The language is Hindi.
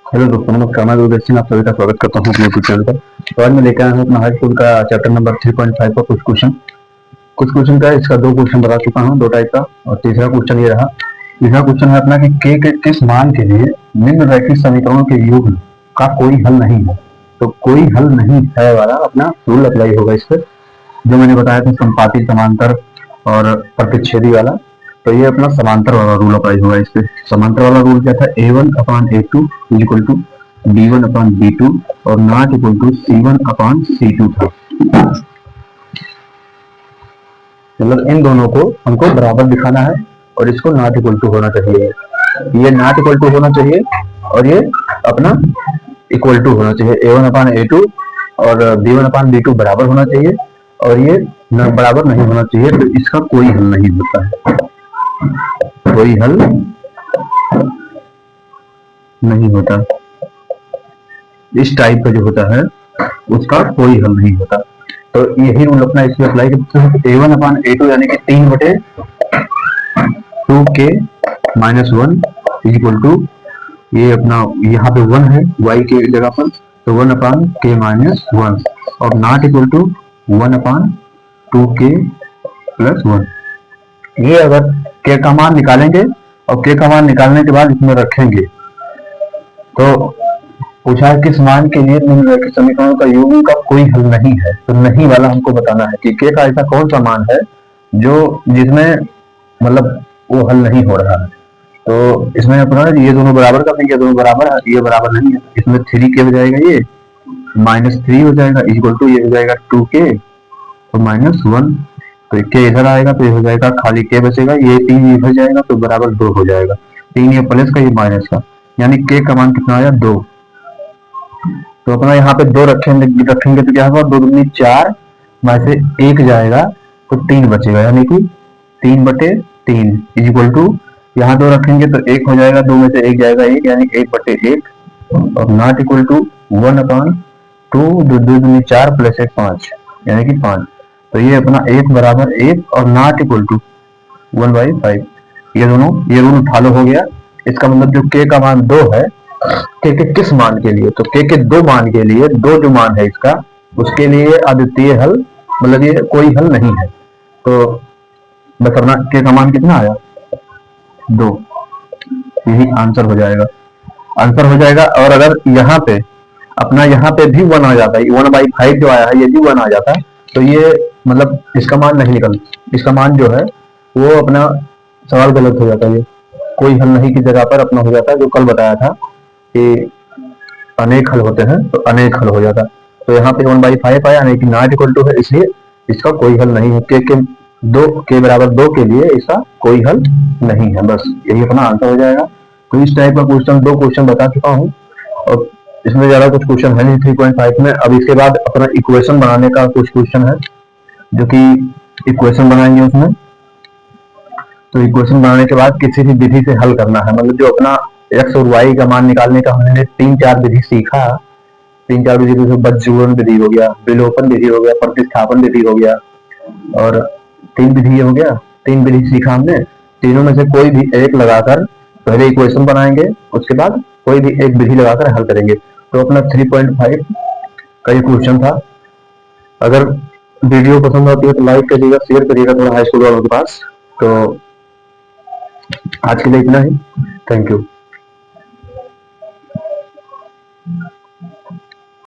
हेलो दोस्तों, नमस्कार। मैं दूरदर्शन सिंह, आप सभी का स्वागत करता हूँ अपने यूट्यूब चैनल पर। तो आज मैं लेकर आया हूँ अपना हाई स्कूल का चैप्टर नंबर 3.5 का कुछ क्वेश्चन का इसका दो क्वेश्चन बता चुका हूँ, दो टाइप का। और तीसरा क्वेश्चन ये रहा। तीसरा क्वेश्चन है अपना कि के किस मान के लिए निम्न रैखिक समीकरणों के युग्म का कोई हल नहीं है। तो कोई हल नहीं है वाला अपना रूल अप्लाई होगा इस पर, जो मैंने बताया था संपाती, समांतर और प्रतिच्छेदी वाला। तो ये अपना समांतर वाला रूल अप्लाई होगा इस पे। समांतर वाला रूल क्या था, A1/A2 इक्वल टू B1/B2 और नॉट इक्वल टू C1/C2 था। मतलब इन दोनों को हमको बराबर दिखाना है और इसको नॉट इक्वल टू होना चाहिए। ये नॉट इक्वल टू होना चाहिए और ये अपना इक्वल टू होना चाहिए। A1/A2 और B1/B2 बराबर होना चाहिए और ये बराबर नहीं होना चाहिए। तो इसका कोई हल नहीं होता है, कोई हल नहीं होता। इस टाइप का जो होता है उसका कोई हल नहीं होता। तो यही रूल अपना इसमें अप्लाई करते हैं। A1/A2 यानी कि 3/2K-1 इक्वल टू, ये अपना यहाँ पे 1 है y के जगह पर, तो 1/K-1 और नॉट इक्वल टू 1/2K+1। ये अगर k का मान निकालेंगे और k का मान निकालने के बाद इसमें रखेंगे तो पूछा है किस मान के लिए निम्नलिखित समीकरणों का युग्म का कोई हल नहीं है। तो नहीं वाला हमको बताना है कि k का ऐसा कौन सा मान है जो जिसमें मतलब वो हल नहीं हो रहा है। तो इसमें अपना ये दोनों बराबर कर देंगे, दोनों बराबर है, ये बराबर नहीं है, इसमें 3k हो जाएगा, ये -3 हो जाएगा इक्वल टू ये हो जाएगा 2k और -1। तो k इधर आएगा तो ये हो जाएगा खाली k बचेगा, ये 3 इधर जाएगा तो बराबर 2 हो जाएगा। 3 ये प्लस का, ये माइनस का, यानी k का मान कितना आया 2। तो अपना यहाँ पे 2 रखेंगे तो क्या होगा, 2 दूनी 4 में से 1 जाएगा तो 3 बचेगा, यानी कि 3/3 इक्वल टू यहाँ 2 रखेंगे तो 1 हो जाएगा, 2 में से 1 जाएगा 1 यानी 1/1 और नॉट इक्वल टू 1/2, 2 दूनी 4 प्लस 1 5 यानी कि 5। तो ये अपना 1 बराबर 1 और नॉट इक्वल टू 1/5। ये दोनों ये रूल फॉलो हो गया। इसका मतलब जो k का मान 2 है, k के किस मान के लिए, तो k के 2 मान के लिए, 2 जो मान है इसका उसके लिए अद्वितीय हल, मतलब ये कोई हल नहीं है। तो बस अपना k का मान कितना आया 2, यही आंसर हो जाएगा, आंसर हो जाएगा। और अगर यहाँ पे अपना यहाँ पे भी 1 आ जाता है, 1/5 जो आया है ये भी 1 आ जाता है, तो ये मतलब इसका मान नहीं निकल, इसका मान जो है वो अपना सवाल गलत हो जाता है। ये कोई हल नहीं की जगह पर अपना हो जाता है, जो कल बताया था कि अनेक हल होते हैं तो अनेक हल हो जाता है। तो यहाँ पे 1/5 आया यानी कि नॉट इक्वल टू है, इसलिए इसका कोई हल नहीं है। के बराबर 2 के लिए इसका कोई हल नहीं है, बस यही अपना आंसर हो जाएगा। तो इस टाइप का क्वेश्चन, 2 क्वेश्चन बता चुका हूँ और इसमें ज्यादा कुछ क्वेश्चन है नहीं 3.5 में। अब इसके बाद अपना इक्वेशन बनाने का कुछ क्वेश्चन है, जो कि इक्वेशन बनाएंगे उसमें। तो इक्वेशन बनाने के बाद किसी भी विधि से हल करना है, मतलब जो अपना x और y का मान निकालने का हमने 3-4 विधि सीखा। 3-4 विधि जैसे बज्रगुणन विधि हो गया, विलोपन विधि हो गया, प्रतिस्थापन विधि हो गया और 3 विधि हो गया। 3 विधि सीखा हमने, तीनों में से कोई भी एक लगाकर पहले इक्वेशन बनाएंगे, उसके बाद कोई भी एक विधि लगाकर हल करेंगे। तो अपना 3.5 का ये क्वेश्चन था। अगर वीडियो पसंद आती है तो लाइक करिएगा, शेयर करिएगा थोड़ा हाई स्कूल वालों के पास। तो आज के लिए इतना ही, थैंक यू।